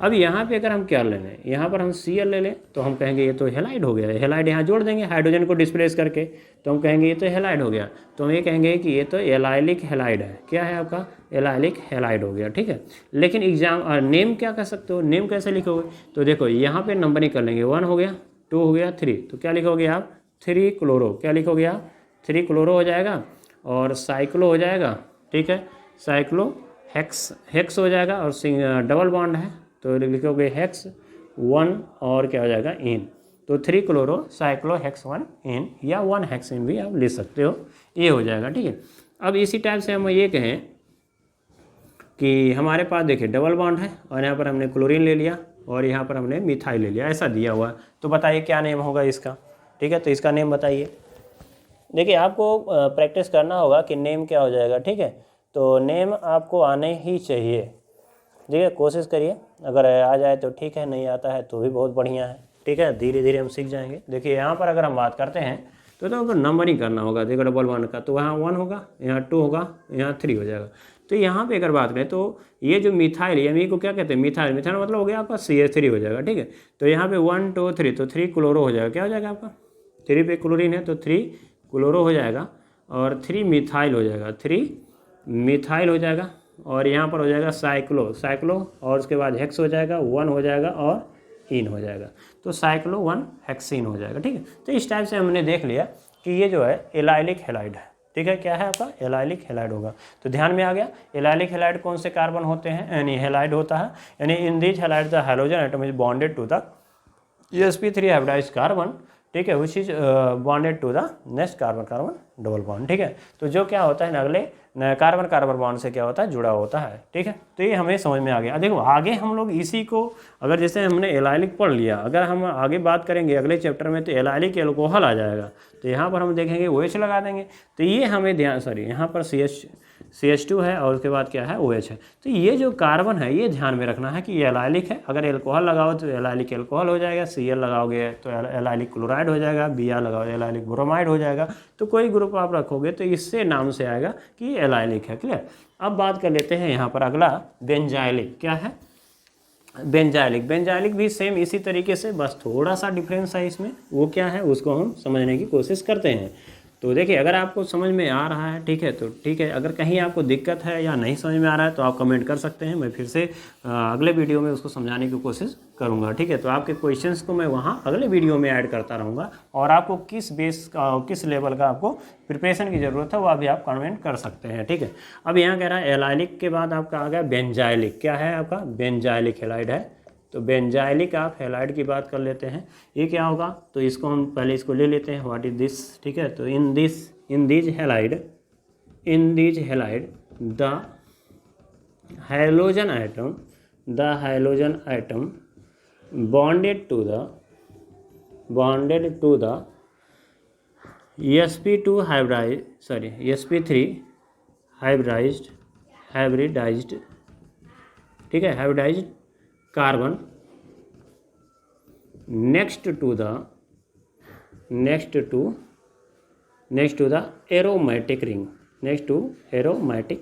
अब यहाँ पे अगर हम क्या ले लें, यहाँ पर हम Cl ले लें तो हम कहेंगे ये तो हेलाइड हो गया, हेलाइड यहाँ जोड़ देंगे हाइड्रोजन को डिस्प्लेस करके, तो हम कहेंगे ये तो हेलाइड हो गया, तो हम ये कहेंगे कि ये तो एलाइलिक हेलाइड है, क्या है आपका एलाइलिक हेलाइड हो गया, ठीक है। लेकिन एग्जाम नेम क्या कह सकते हो, नेम कैसे लिखोगे, तो देखो यहाँ पे नंबरिंग कर लेंगे, 1 हो गया 2 हो गया 3, तो क्या लिखोगे आप 3 क्लोरो, क्या लिखोगे आप 3 क्लोरो हो जाएगा और साइक्लो हो जाएगा, ठीक है, साइक्लो हेक्स हो जाएगा और डबल बॉन्ड है तो लिखोगे हेक्स 1 और क्या हो जाएगा इन, तो 3 क्लोरो साइक्लोहेक्स 1 इन या 1 हेक्सिन भी आप लिख सकते हो, ये हो जाएगा। ठीक है, अब इसी टाइप से हम ये कहें कि हमारे पास देखिए डबल बॉन्ड है और यहाँ पर हमने क्लोरीन ले लिया और यहाँ पर हमने मिथाइल ले लिया, ऐसा दिया हुआ है, तो बताइए क्या नेम होगा इसका। ठीक है, तो इसका नेम बताइए। देखिए आपको प्रैक्टिस करना होगा कि नेम क्या हो जाएगा। ठीक है, तो नेम आपको आने ही चाहिए। ठीक है, कोशिश करिए, अगर आ जाए तो ठीक है, नहीं आता है तो भी बहुत बढ़िया है। ठीक है, धीरे धीरे हम सीख जाएंगे। देखिए यहाँ पर अगर हम बात करते हैं तो नंबरिंग करना होगा। देखो डबल बॉन्ड का तो वहाँ 1 होगा, यहाँ 2 होगा, यहाँ 3 हो जाएगा। तो यहाँ पे अगर बात करें तो ये जो मिथाइल यानी को क्या कहते हैं, मिथाइल, मिथाइल मतलब हो गया आपका CH3 हो जाएगा। ठीक है, तो यहाँ पे 1 2 3 तो 3 क्लोरो हो जाएगा। क्या हो जाएगा आपका, 3 पे क्लोरीन है तो 3 क्लोरो हो जाएगा और 3 मिथाइल हो जाएगा, 3 मिथाइल हो जाएगा और यहाँ पर हो जाएगा साइक्लो, साइक्लो और उसके बाद हेक्स हो जाएगा, 1 हो जाएगा और इन हो जाएगा, तो साइक्लो 1 हेक्सिन हो जाएगा। ठीक है, तो इस टाइप से हमने देख लिया कि ये जो है एलाइलिक हैलाइड है। ठीक है, क्या है आपका एलाइलिक हैलाइड होगा। तो ध्यान में आ गया, एलाइलिक हैलाइड कौन से कार्बन होते हैं, यानी हैलाइड होता है, यानी in this halide the halogen atom is bonded to the sp3 hybridised carbon. ठीक है, which is bonded to the next carbon carbon double bond. ठीक है, तो जो क्या होता है अगले कार्बन कार्बन बॉन्ड से क्या होता है, जुड़ा होता है। ठीक है, तो ये हमें समझ में आ गया। देखो आगे हम लोग इसी को अगर जैसे हमने एलाइलिक पढ़ लिया, अगर हम आगे बात करेंगे अगले चैप्टर में तो एलाइलिक एल्कोहल आ जाएगा, तो यहाँ पर हम देखेंगे OH लगा देंगे। तो ये हमें ध्यान, सॉरी यहाँ पर CH2 है और उसके बाद क्या है OH है। तो ये जो कार्बन है ये ध्यान में रखना है कि ये एलाइलिक है। अगर एल्कोहल लगाओ तो एलाइलिक एल्कोहल हो जाएगा, Cl लगाओगे तो एलाइलिक क्लोराइड हो जाएगा, Br लगाओ एलाइलिक ब्रोमाइड हो जाएगा। तो कोई ग्रुप आप रखोगे तो इससे नाम से आएगा कि एलाइलिक है। क्लियर। अब बात कर लेते हैं यहाँ पर अगला बेंजाइलिक। क्या है बेंजाइलिक, बेंजाइलिक भी सेम इसी तरीके से, बस थोड़ा सा डिफरेंस है इसमें। वो क्या है उसको हम समझने की कोशिश करते हैं। तो देखिए अगर आपको समझ में आ रहा है ठीक है तो ठीक है, अगर कहीं आपको दिक्कत है या नहीं समझ में आ रहा है तो आप कमेंट कर सकते हैं, मैं फिर से अगले वीडियो में उसको समझाने की कोशिश करूंगा। ठीक है, तो आपके क्वेश्चंस को मैं वहाँ अगले वीडियो में ऐड करता रहूँगा और आपको किस बेस का किस लेवल का आपको प्रिपरेशन की ज़रूरत है वो अभी आप कमेंट कर सकते हैं। ठीक है, अब यहाँ कह रहा है एलाइलिक के बाद आपका आ गया बेंजाइलिक। क्या है आपका बेंजाइलिक हैलाइड है, तो बेंजाइलिक आप हैलाइड की बात कर लेते हैं। ये क्या होगा तो इसको हम पहले इसको ले लेते हैं, व्हाट इज दिस। ठीक है, तो in this halide the hydrogen atom bonded to the sp2 sp3 hybridised ठीक है hybridised carbon next to the aromatic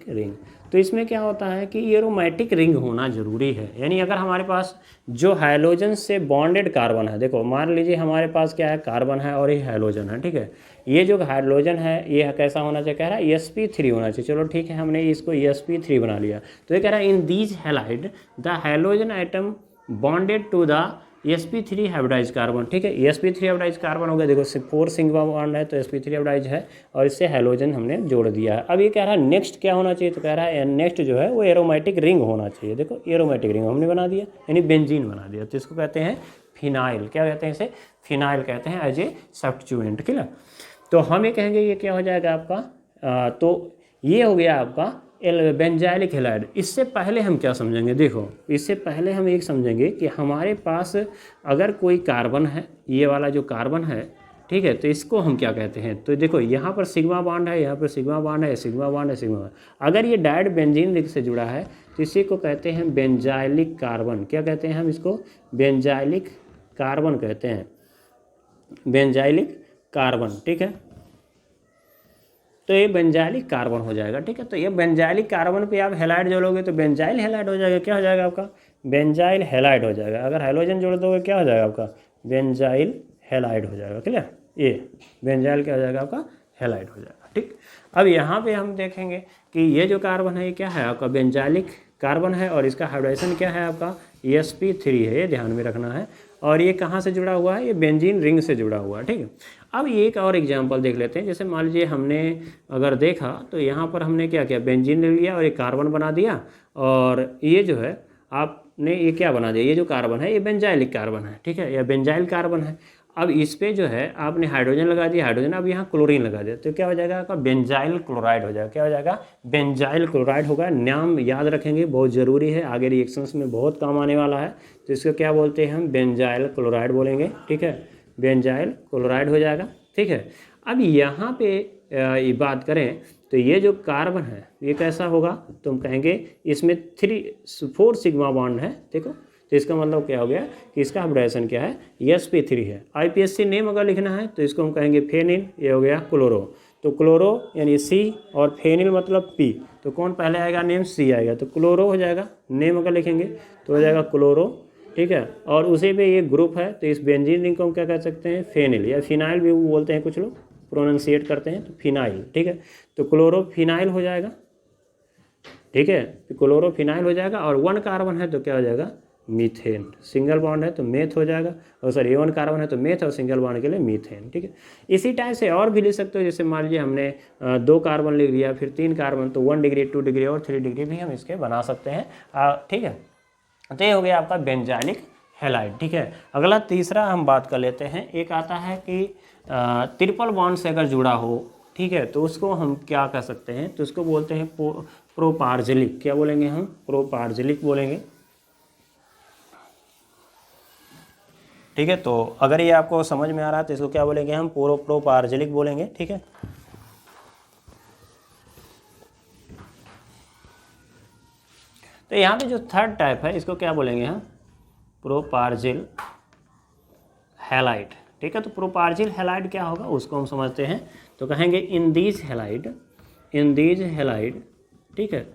ring. तो इसमें क्या होता है कि एरोमेटिक रिंग होना जरूरी है, यानी अगर हमारे पास जो हाइड्रोजन से बॉन्डेड कार्बन है, देखो मान लीजिए हमारे पास क्या है कार्बन है और ये हाइड्रोजन है। ठीक है, ये जो हाइड्रोजन है ये कैसा होना चाहिए, कह रहा है sp3 होना चाहिए। चलो ठीक है, हमने इसको sp3 बना लिया। तो ये कह रहा है in these halide the hydrogen atom bonded to the sp3 hybridise carbon. ठीक है, sp3 हाइब्रिडाइज कार्बन हो गया, देखो 4 सिग्मा बॉन्ड है तो sp3 हाइब्रिडाइज है और इससे हाइड्रोजन हमने जोड़ दिया है। अब ये कह रहा है नेक्स्ट क्या होना चाहिए, तो कह रहा है नेक्स्ट जो है वो एरोमेटिक रिंग होना चाहिए। देखो एरोमेटिक रिंग हमने बना दिया, यानी बेंजीन बना दिया, तो इसको कहते हैं फिनाइल। क्या कहते हैं इसे, फिनाइल कहते हैं एज ए सब्स्टिट्यूएंट। ठीक है, तो हम ये कहेंगे ये क्या हो जाएगा आपका, तो ये हो गया आपका बेंजाइलिक हैलाइड। इससे पहले हम क्या समझेंगे, देखो इससे पहले हम एक समझेंगे कि हमारे पास अगर कोई कार्बन है, ये वाला जो कार्बन है, ठीक है, तो इसको हम क्या कहते हैं। तो देखो यहाँ पर सिग्मा बॉन्ड है, यहाँ पर सिग्मा बॉन्ड है, सिग्मा बॉन्ड है, सिग्मा बॉन्ड। अगर ये डायरेक्ट बेंजीन रिंग से जुड़ा है तो इसी को कहते हैं बेंजाइलिक कार्बन। क्या कहते हैं हम इसको, बेंजाइलिक कार्बन कहते हैं, बेंजाइलिक कार्बन। ठीक है, तो ये बेंजाइलिक कार्बन हो जाएगा। ठीक है, तो ये बेंजाइलिक कार्बन पे आप हैलाइड जोड़ोगे तो बेंजाइल हैलाइड हो जाएगा। क्या हो जाएगा आपका, बेंजाइल हैलाइड हो जाएगा। अगर हाइड्रोजन जोड़ दोगे क्या हो जाएगा आपका, बेंजाइल हैलाइड हो जाएगा। क्लियर, ये बेंजाइल क्या हो जाएगा आपका, हैलाइड हो जाएगा। ठीक, अब यहाँ पे हम देखेंगे कि ये जो कार्बन है ये क्या है आपका, बेंजाइलिक कार्बन है और इसका हाइब्रिडाइजेशन क्या है आपका, sp3 है, ये ध्यान में रखना है। और ये कहाँ से जुड़ा हुआ है, ये बेंजीन रिंग से जुड़ा हुआ है। ठीक है, अब एक और एग्जांपल देख लेते हैं। जैसे मान लीजिए हमने अगर देखा तो यहाँ पर हमने क्या किया, बेंजीन ले लिया और एक कार्बन बना दिया और ये जो है आपने ये क्या बना दिया, ये जो कार्बन है ये बेंजाइलिक कार्बन है, ठीक है, या बेंजाइल कार्बन है। अब इस पे जो है आपने हाइड्रोजन लगा दिया, हाइड्रोजन, अब यहाँ क्लोरीन लगा दिया, तो क्या हो जाएगा आपका बेंजाइल क्लोराइड हो जाएगा। क्या हो जाएगा, बेंजाइल क्लोराइड होगा। नाम याद रखेंगे, बहुत ज़रूरी है, आगे रिएक्शंस में बहुत काम आने वाला है। तो इसको क्या बोलते हैं हम, बेंजाइल क्लोराइड बोलेंगे, ठीक है, बेंजाइल क्लोराइड हो जाएगा, ठीक है। अब यहाँ पे ये बात करें तो ये जो कार्बन है ये कैसा होगा, तो हम कहेंगे इसमें 4 सिग्मा बॉन्ड है, देखो, तो इसका मतलब क्या हो गया कि इसका हाइब्रिडाइजेशन क्या है, sp3 है। IPSC नेम अगर लिखना है तो इसको हम कहेंगे फेनिल, ये हो गया क्लोरो, तो क्लोरो यानी C और फेनिल मतलब P, तो कौन पहले आएगा, नेम C आएगा, तो क्लोरो हो जाएगा। नेम अगर लिखेंगे तो हो जाएगा क्लोरो, ठीक है। और उसी पे ये ग्रुप है, तो इस बेंजीन रिंग को हम क्या कह सकते हैं, फेनिल या फिनाइल भी बोलते हैं, कुछ लोग प्रोनाउंसिएट करते हैं, तो फिनाइल, ठीक है, तो क्लोरोफिनाइल हो जाएगा, ठीक है, तो क्लोरोफिनाइल हो जाएगा। और 1 कार्बन है तो क्या हो जाएगा, मीथेन, सिंगल बॉन्ड है तो मेथ हो जाएगा, और सॉरी 1 कार्बन है तो मेथ, और सिंगल बॉन्ड के लिए मीथेन, ठीक है। इसी टाइप से और भी लिख सकते हो, जैसे मान लीजिए हमने 2 कार्बन लिख लिया, फिर 3 कार्बन, तो 1 डिग्री 2 डिग्री और 3 डिग्री भी हम इसके बना सकते हैं, ठीक है। तो ये हो गया आपका बेंजाइलिक हैलाइड, ठीक है। अगला तीसरा हम बात कर लेते हैं, एक आता है कि ट्रिपल बॉन्ड से अगर जुड़ा हो, ठीक है, तो उसको हम क्या कह सकते हैं, तो उसको बोलते हैं प्रोपार्जिलिक। क्या बोलेंगे हम, प्रोपार्जिलिक बोलेंगे, ठीक है। तो अगर ये आपको समझ में आ रहा है तो इसको क्या बोलेंगे हम, प्रोपार्जिलिक बोलेंगे, ठीक है। तो यहाँ पे जो थर्ड टाइप है इसको क्या बोलेंगे हम, प्रोपार्जिल हैलाइड, ठीक है। तो प्रोपार्जिल हैलाइड क्या होगा उसको हम समझते हैं, तो कहेंगे इन दीज हैलाइड, ठीक है,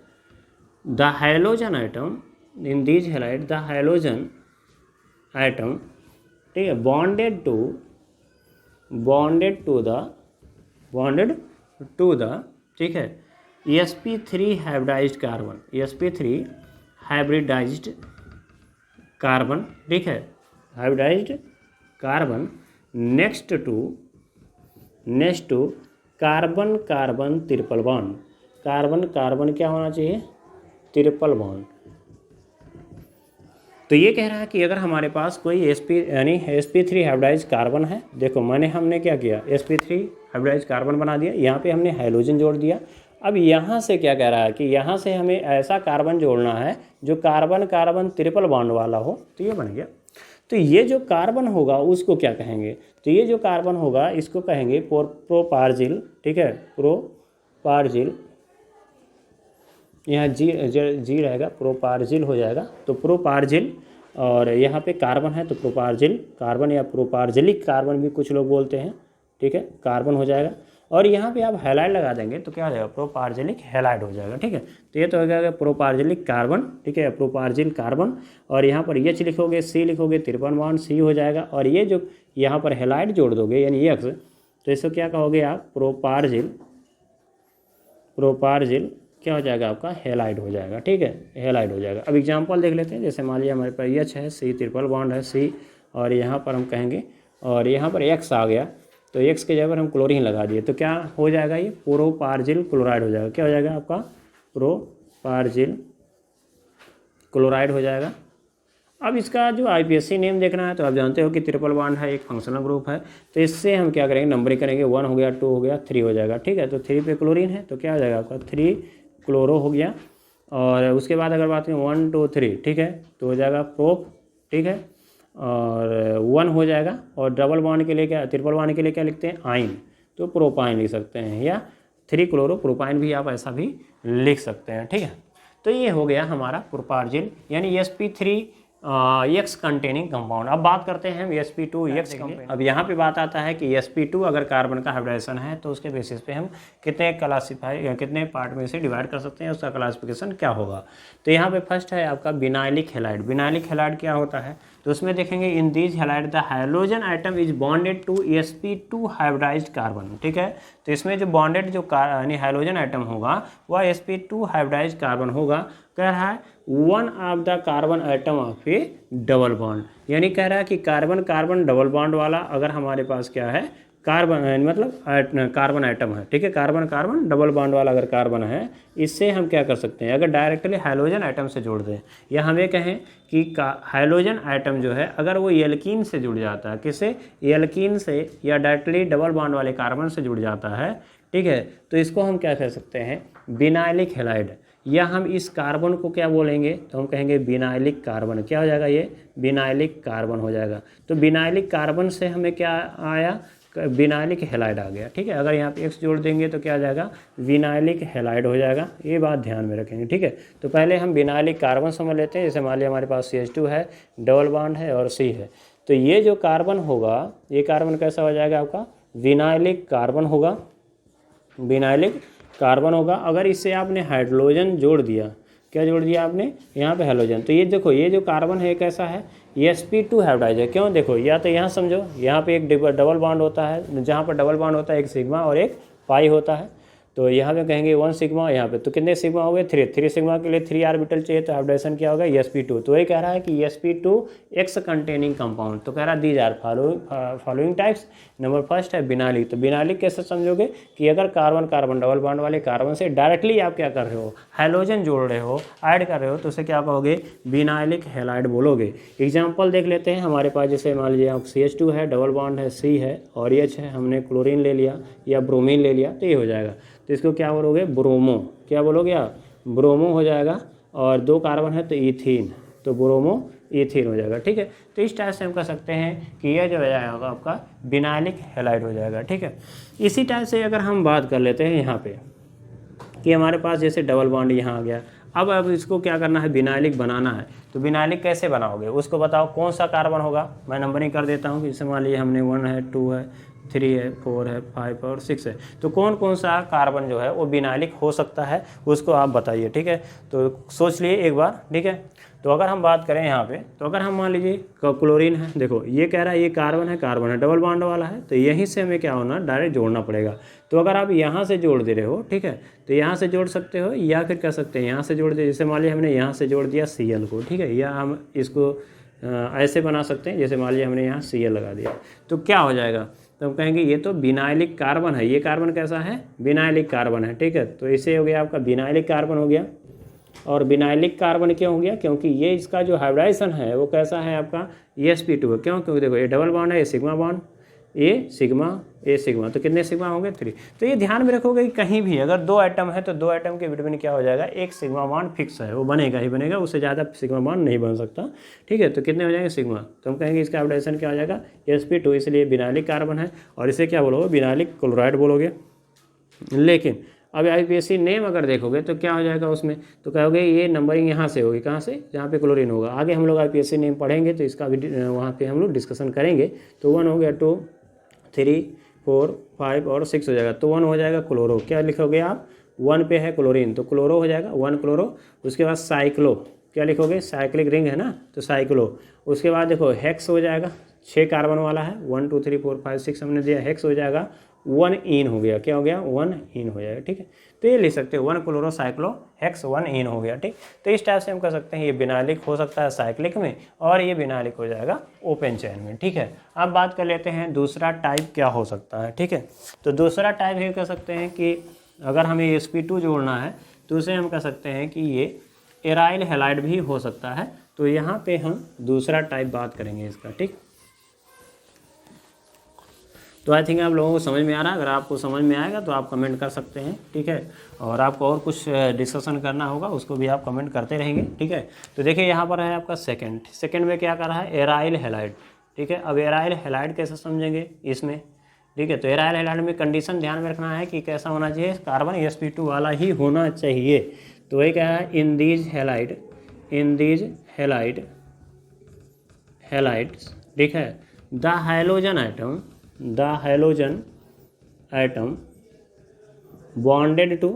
the halogen item, in these halide the halogen item, ठीक है, बॉन्डेड टू द, ठीक है, sp3 hybridised carbon, sp3 hybridised carbon, ठीक है, hybridised carbon next to carbon carbon triple bond, carbon carbon क्या होना चाहिए, ट्रिपल बॉन्ड। तो ये कह रहा है कि अगर हमारे पास कोई यानी sp3 हाइब्रिडाइज कार्बन है, देखो हमने क्या किया, sp3 हाइब्रिडाइज कार्बन बना दिया, यहाँ पे हमने हाइड्रोजन जोड़ दिया। अब यहाँ से क्या कह रहा है कि यहाँ से हमें ऐसा कार्बन जोड़ना है जो कार्बन कार्बन ट्रिपल बॉन्ड वाला हो, तो ये बन गया। तो ये जो कार्बन होगा उसको क्या कहेंगे, तो ये जो कार्बन होगा इसको कहेंगे प्रोपार्जिल, ठीक है, प्रोपार्जिल, यहाँ जी रहेगा, प्रोपार्जिल हो जाएगा, तो प्रोपार्जिल। और यहाँ पे कार्बन है तो प्रोपार्जिल कार्बन या प्रोपार्जिलिक कार्बन भी कुछ लोग बोलते हैं, ठीक है, कार्बन हो जाएगा। और यहाँ पे आप हैलाइड लगा देंगे तो क्या हो जाएगा, प्रोपार्जिलिक हैलाइड हो जाएगा, ठीक है। तो ये तो हो जाएगा प्रोपार्जिलिक कार्बन, ठीक है, प्रोपार्जिल कार्बन। और यहाँ पर H लिखोगे, C लिखोगे, ट्रिपल बॉन्ड C हो जाएगा। और ये जो यहाँ पर हैलाइड जोड़ दोगे यानी X, तो इसको क्या कहोगे आप, प्रोपार्जिल क्या हो जाएगा आपका, हैलाइड हो जाएगा, ठीक है, हैलाइड हो जाएगा। अब एग्जांपल देख लेते हैं, जैसे मान लिया हमारे पास H है, C ट्रिपल बॉन्ड है C, और यहाँ पर हम कहेंगे, और यहाँ पर X आ गया, तो X के जगह पर हम क्लोरीन लगा दिए, तो क्या हो जाएगा, ये प्रोपार्जिल क्लोराइड हो जाएगा। क्या हो जाएगा आपका, प्रोपार्जिल क्लोराइड हो जाएगा। अब इसका जो IPSC नेम देखना है तो आप जानते हो कि ट्रिपल बॉन्ड है, एक फंक्शनल ग्रुप है, तो इससे हम क्या करेंगे, नंबरिंग करेंगे, 1 हो गया, 2 हो गया, 3 हो जाएगा, ठीक है। तो 3 पे क्लोरीन है तो क्या हो जाएगा आपका, 3 क्लोरो हो गया। और उसके बाद अगर बात करें 1 2 3, ठीक है, तो हो जाएगा प्रोप, ठीक है, और 1 हो जाएगा। और डबल बॉन्ड के लिए क्या, ट्रिपल बॉन्ड के लिए क्या लिखते हैं, आइन, तो प्रोपाइन लिख सकते हैं, या 3 क्लोरो प्रोपाइन भी आप ऐसा भी लिख सकते हैं, ठीक है। तो ये हो गया हमारा प्रोपार्जिल यानी sp3 X कंटेनिंग कंपाउंड। अब बात करते हैं हम sp2 X कंपाउंड। अब यहाँ पे बात आता है कि sp2 अगर कार्बन का हाइब्रिडाइजेशन है तो उसके बेसिस पे हम कितने पार्ट में से डिवाइड कर सकते हैं, उसका क्लासिफिकेशन क्या होगा। तो यहाँ पे फर्स्ट है आपका बिनाइलिक हैलाइड। बिनाइलिक हैलाइड क्या होता है, तो उसमें देखेंगे in these halide the hydrogen atom is bonded to sp2 hybridised carbon, ठीक है। तो इसमें जो बॉन्डेड जो यानी हाइड्रोजन आइटम होगा वह sp2 हाइब्रिडाइज्ड कार्बन होगा। कह रहा है 1 of the carbon atom of A double bond, यानी कह रहा है कि कार्बन कार्बन डबल बॉन्ड वाला अगर हमारे पास क्या है कार्बन मतलब कार्बन आइटम है, ठीक है, कार्बन कार्बन डबल बॉन्ड वाला अगर कार्बन है, इससे हम क्या कर सकते हैं, अगर डायरेक्टली हाइड्रोजन आइटम से जोड़ दें, या हमें कहें कि हाइड्रोजन आइटम जो है अगर वो एल्कीन से जुड़ जाता है, किससे, एल्कीन से, या डायरेक्टली डबल बॉन्ड वाले कार्बन से जुड़ जाता है, ठीक है, तो इसको हम क्या कह सकते हैं, विनाइलिक हैलाइड, या हम इस कार्बन को क्या बोलेंगे, तो हम कहेंगे विनाइलिक कार्बन। क्या हो जाएगा, ये विनाइलिक कार्बन हो जाएगा। तो विनाइलिक कार्बन से हमें क्या आया, विनाइलिक हैलाइड आ गया, ठीक है। अगर यहाँ पे X जोड़ देंगे तो क्या आ जाएगा, विनाइलिक हैलाइड हो जाएगा। ये बात ध्यान में रखेंगे, ठीक है। तो पहले हम विनाइलिक कार्बन समझ लेते हैं। जैसे मान लिया हमारे पास CH2 है, डबल बॉन्ड है और C है, तो ये जो कार्बन होगा, ये कार्बन कैसा हो जाएगा आपका, विनाइलिक कार्बन होगा, विनाइलिक कार्बन होगा। अगर इससे आपने हाइड्रोजन जोड़ दिया, क्या जोड़ दिया आपने, यहाँ पे हाइड्रोजन, तो ये देखो ये जो कार्बन है कैसा है, sp2 हाइब्रिडाइज है। क्यों, देखो या तो यहाँ समझो, यहाँ पे एक डबल बॉन्ड होता है, जहाँ पर डबल बॉन्ड होता है एक सिग्मा और एक पाई होता है, तो यहाँ पे कहेंगे 1 सिग्मा, यहाँ पे तो कितने सिग्मा हो गए, 3 सिग्मा के लिए 3 ऑर्बिटल चाहिए, तो हाइब्रिडाइजेशन क्या होगा, sp2। तो ये कह रहा है कि sp2 X कंटेनिंग कंपाउंड, तो कह रहा है these are following types. Number first है विनाइलिक। तो विनाइलिक कैसे समझोगे कि अगर कार्बन कार्बन डबल बॉन्ड वाले कार्बन से डायरेक्टली आप क्या कर रहे हो, हाइड्रोजन जोड़ रहे हो, ऐड कर रहे हो, तो उसे क्या कहोगे, विनाइलिक हैलाइड बोलोगे। एग्जाम्पल देख लेते हैं हमारे पास, जैसे मान लीजिए आप CH2 है, डबल बॉन्ड है, C है और H है, हमने क्लोरीन ले लिया या ब्रोमीन ले लिया, तो ये हो जाएगा। तो इसको क्या बोलोगे, ब्रोमो। क्या बोलोगे आप, ब्रोमो हो जाएगा। और 2 कार्बन है तो इथीन, तो ब्रोमो इथीन हो जाएगा, ठीक है। तो इस टाइप से हम कह सकते हैं कि यह जो हो जाएगा आपका विनाइलिक हैलाइड हो जाएगा, ठीक है। इसी टाइप से अगर हम बात कर लेते हैं यहाँ पे कि हमारे पास जैसे डबल बॉन्ड यहाँ आ गया, अब इसको क्या करना है, विनाइलिक बनाना है। तो विनाइलिक कैसे बनाओगे, उसको बताओ, कौन सा कार्बन होगा। मैं नंबरिंग कर देता हूँ कि जैसे मान लीजिए हमने 1 है, 2 है, 3 है, 4 है, 5 और 6 है, तो कौन कौन सा कार्बन जो है वो विनाइलिक हो सकता है, उसको आप बताइए, ठीक है। तो सोच लिए एक बार, ठीक है। तो अगर हम बात करें यहाँ पे, तो अगर हम मान लीजिए क्लोरीन है, देखो ये कह रहा है ये कार्बन है डबल बॉन्ड वाला है, तो यहीं से हमें क्या होना, डायरेक्ट जोड़ना पड़ेगा। तो अगर आप यहाँ से जोड़ दे रहे हो, ठीक है, तो यहाँ से जोड़ सकते हो या फिर कह सकते हैं यहाँ से जोड़ दे। जैसे मान लीजिए हमने यहाँ से जोड़ दिया Cl को, ठीक है, या हम इसको ऐसे बना सकते हैं, जैसे मान लीजिए हमने यहाँ Cl लगा दिया, तो क्या हो जाएगा, तो हम कहेंगे ये तो विनाइलिक कार्बन है। ये कार्बन कैसा है, विनाइलिक कार्बन है, ठीक है। तो इसे हो गया आपका विनाइलिक कार्बन हो गया। और विनाइलिक कार्बन क्यों हो गया, क्योंकि ये इसका जो हाइब्रिडाइजेशन है वो कैसा है आपका, sp2 है। क्यों, क्योंकि देखो ये डबल बॉन्ड है, ये सिग्मा बॉन्ड, ये सिग्मा, तो कितने सिग्मा होंगे, 3। तो ये ध्यान में रखोगे कि कहीं भी अगर 2 आइटम है तो 2 आइटम के बिटवीन क्या हो जाएगा, एक सिग्मा बॉन्ड फिक्स है, वो बनेगा ही बनेगा, उससे ज़्यादा सिग्मा बॉन्ड नहीं बन सकता, ठीक है। तो कितने हो जाएंगे, सिग्मा। तो हम कहेंगे इसका हाइब्रिडाइजेशन क्या हो जाएगा, sp2, इसलिए विनाइलिक कार्बन है। और इसे क्या बोलोगे, विनाइलिक क्लोराइड बोलोगे। लेकिन अब IUPAC नेम अगर देखोगे तो क्या हो जाएगा उसमें, तो कहोगे ये नंबरिंग यहाँ से होगी, कहाँ से, जहाँ पे क्लोरीन होगा। आगे हम लोग IUPAC नेम पढ़ेंगे तो इसका भी वहाँ पे हम लोग डिस्कशन करेंगे। तो 1 हो गया, 2, 3, 4, 5 और 6 हो जाएगा। तो 1 हो जाएगा क्लोरो। क्या लिखोगे आप, 1 पे है क्लोरीन तो क्लोरो हो जाएगा, 1 क्लोरो। उसके बाद साइक्लो, क्या लिखोगे, साइक्लिक रिंग है ना, तो साइक्लो। उसके बाद देखो हेक्स हो जाएगा, 6 कार्बन वाला है, 1 2 3 4 5 6 हमने दिया, हेक्स हो जाएगा, 1 इन हो गया। क्या हो गया, 1 इन हो जाएगा, ठीक है। तो ये लिख सकते हो 1 क्लोरो साइक्लो हेक्स 1 इन हो गया, ठीक। तो इस टाइप से हम कह सकते हैं ये विनाइलिक हो सकता है साइक्लिक में, और ये विनाइलिक हो जाएगा ओपन चेन में, ठीक है। अब बात कर लेते हैं दूसरा टाइप क्या हो सकता है, ठीक है। तो दूसरा टाइप ये कह सकते हैं कि अगर हमें sp2 जोड़ना है तो उसे हम कह सकते हैं कि ये एराइल हैलाइड भी हो सकता है। तो यहाँ पे हम दूसरा टाइप बात करेंगे इसका, ठीक। तो आई थिंक आप लोगों को समझ में आ रहा है। अगर आपको समझ में आएगा तो आप कमेंट कर सकते हैं, ठीक है। और आपको और कुछ डिस्कशन करना होगा उसको भी आप कमेंट करते रहेंगे, ठीक है। तो देखिए यहाँ पर है आपका सेकंड में क्या कर रहा है, एराइल हैलाइड, ठीक है। अब एराइल हैलाइड कैसे समझेंगे इसमें, ठीक है। तो एराइल हैलाइड में कंडीशन ध्यान में रखना है कि कैसा होना चाहिए, कार्बन sp2 वाला ही होना चाहिए। तो ये क्या है, इन दीज हैलाइड्स, ठीक है, the hydrogen item bonded to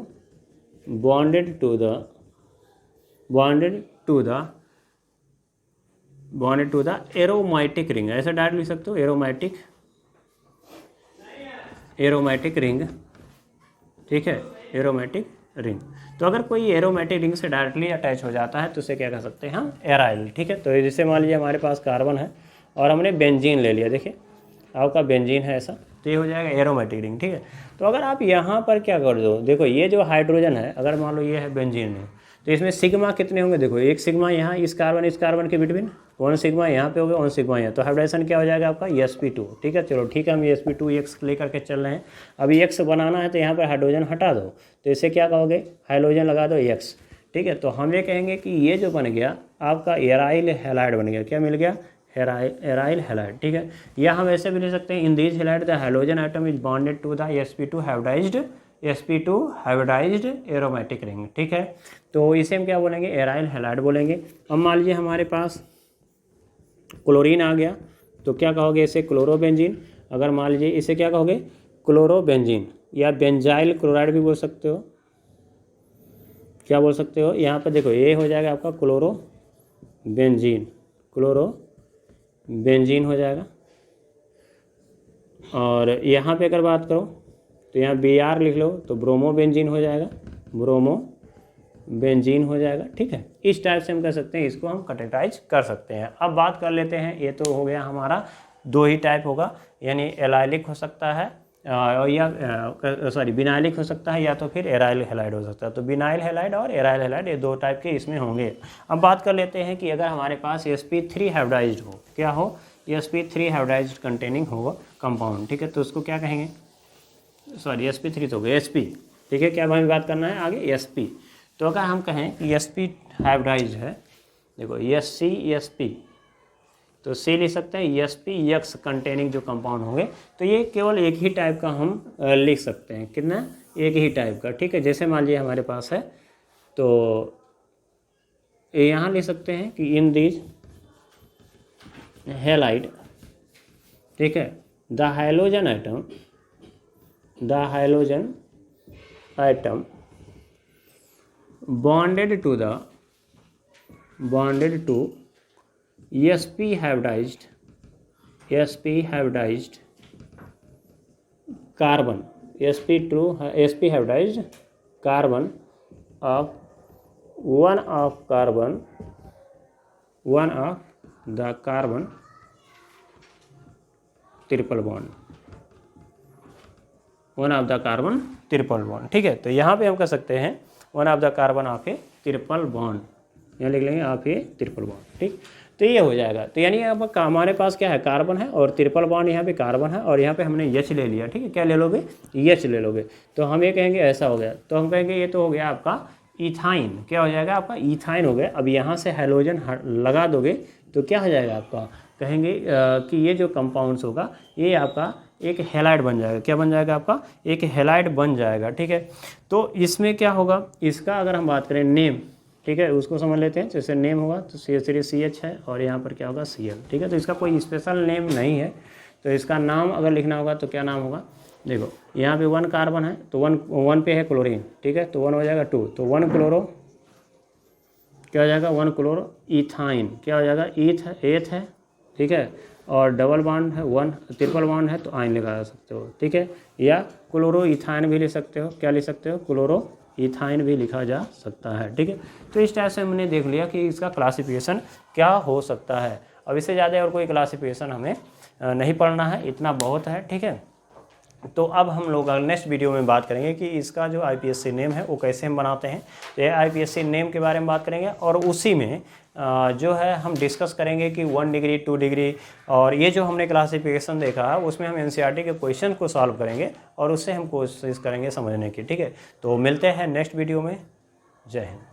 the aromatic ring, ऐसा डायरेक्ट लिख सकते हो, एरोमेटिक रिंग, ठीक है, एरोमेटिक रिंग। तो अगर कोई एरोमेटिक रिंग से डायरेक्टली अटैच हो जाता है तो उसे क्या कह सकते हैं हम, एराइल, ठीक है। तो जैसे मान लीजिए हमारे पास कार्बन है और हमने बेंजीन ले लिया, देखिए आपका बेंजीन है ऐसा, तो ये हो जाएगा एरोमेटिक रिंग, ठीक है। तो अगर आप यहाँ पर क्या कर दो, देखो ये जो हाइड्रोजन है, अगर मान लो ये है बेंजीन है, तो इसमें सिग्मा कितने होंगे, देखो एक सिग्मा यहाँ इस कार्बन के बिटवीन, 1 सिग्मा यहाँ पे हो गया, 1 सिग्मा यहाँ, तो हाइब्रिडाइजेशन क्या हो जाएगा आपका sp2, ठीक है। चलो ठीक है, हम sp2 x लेकर के चल रहे हैं। अभी x बनाना है तो यहाँ पर हाइड्रोजन हटा दो, तो इसे क्या कहोगे, हाइड्रोजन लगा दो x, ठीक है। तो हम ये कहेंगे कि ये जो बन गया आपका एराइल हैलाइड बन गया, क्या मिल गया, एराइल हैलाइड, ठीक है। या हम ऐसे भी ले सकते हैं, in this halide the hydrogen atom is bonded to the sp2 hybridised aromatic ring, ठीक है। तो इसे हम क्या बोलेंगे, एराइल हैलाइड बोलेंगे। अब मान लीजिए हमारे पास क्लोरीन आ गया, तो क्या कहोगे इसे, क्लोरोबेंजीन। अगर मान लीजिए इसे क्या कहोगे, क्लोरोबेंजीन, या बेंजाइल क्लोराइड भी बोल सकते हो, क्या बोल सकते हो। यहाँ पर देखो ये हो जाएगा आपका क्लोरोबेंजीन, क्लोरोबेंजीन हो जाएगा। और यहाँ पे अगर बात करो तो यहाँ Br लिख लो तो ब्रोमोबेंजीन हो जाएगा, ब्रोमोबेंजीन हो जाएगा, ठीक है। इस टाइप से हम कर सकते हैं, इसको हम कैटेगराइज कर सकते हैं। अब बात कर लेते हैं, ये तो हो गया हमारा 2 ही टाइप होगा, यानी एलाइलिक हो सकता है या बिनाइलिक हो सकता है, या तो फिर एराइल हैलाइड हो सकता है। तो बिनाइल हैलाइड और एराइल हैलाइड ये 2 टाइप के इसमें होंगे। अब बात कर लेते हैं कि अगर हमारे पास sp3 हाइब्रिडाइज्ड हो, क्या हो, sp3 हाइब्रिडाइज्ड कंटेनिंग हो कंपाउंड, ठीक है, तो उसको क्या कहेंगे, sp3 तो हो गया sp, ठीक है। क्या हमें बात करना है आगे, sp। तो अगर हम कहें कि sp हाइब्रिडाइज्ड है, देखो sp, तो C लिख सकते हैं, sp x कंटेनिंग जो कंपाउंड होंगे, तो ये केवल एक ही टाइप का हम लिख सकते हैं, कितना, एक ही टाइप का, ठीक है। जैसे मान लीजिए हमारे पास है, तो यहाँ लिख सकते हैं कि इन दिस हैलाइड, ठीक है, the hydrogen item bonded to sp hybridized carbon, sp hybridized carbon of one of the carbon triple bond, ठीक है। तो यहाँ पे हम कर सकते हैं one of the carbon of A triple bond, यहाँ लिख लेंगे ऑफ ए ट्रिपल बॉन्ड, ठीक। तो ये हो जाएगा। तो यानी अब हमारे पास क्या है, कार्बन है और ट्रिपल बॉन्ड, यहाँ पे कार्बन है और यहाँ पे हमने H ले लिया, ठीक है। क्या ले लोगे, H ले लोगे, तो हम ये कहेंगे ऐसा हो गया। तो हम कहेंगे ये तो हो गया आपका इथाइन, क्या हो जाएगा आपका, इथाइन हो गया। अब यहाँ से हाइड्रोजन लगा दोगे तो क्या हो जाएगा आपका, कहेंगे कि ये जो कंपाउंड्स होगा ये आपका एक हैलाइड बन जाएगा, क्या बन जाएगा आपका, एक हैलाइड बन जाएगा, ठीक है। तो इसमें क्या होगा, इसका अगर हम बात करें नेम, ठीक है, उसको समझ लेते हैं। जैसे नेम होगा तो CH3CH है और यहाँ पर क्या होगा Cl, ठीक है। तो इसका कोई स्पेशल नेम नहीं है, तो इसका नाम अगर लिखना होगा तो क्या नाम होगा, देखो यहाँ पे 1 कार्बन है तो 1 पे है क्लोरीन, ठीक है, तो 1 हो जाएगा 2, तो 1 क्लोरो, क्या हो जाएगा, 1 क्लोरो इथाइन, क्या हो जाएगा, एथ है, ठीक है। और डबल बॉन्ड है 1, ट्रिपल बॉन्ड है तो आइन लगा सकते हो, ठीक है। या क्लोरो इथाइन भी लिख सकते हो, क्या लिख सकते हो, क्लोरो इथाइन भी लिखा जा सकता है, ठीक है। तो इस टाइप से हमने देख लिया कि इसका क्लासिफिकेशन क्या हो सकता है। अब इससे ज़्यादा और कोई क्लासिफिकेशन हमें नहीं पढ़ना है, इतना बहुत है, ठीक है। तो अब हम लोग नेक्स्ट वीडियो में बात करेंगे कि इसका जो IPSC नेम है वो कैसे हम बनाते हैं। तो ये IPSC नेम के बारे में बात करेंगे और उसी में जो है हम डिस्कस करेंगे कि 1 डिग्री 2 डिग्री और ये जो हमने क्लासिफिकेशन देखा है उसमें हम NCERT के क्वेश्चन को सॉल्व करेंगे और उससे हम कोशिश करेंगे समझने की, ठीक है। तो मिलते हैं नेक्स्ट वीडियो में, जय हिंद।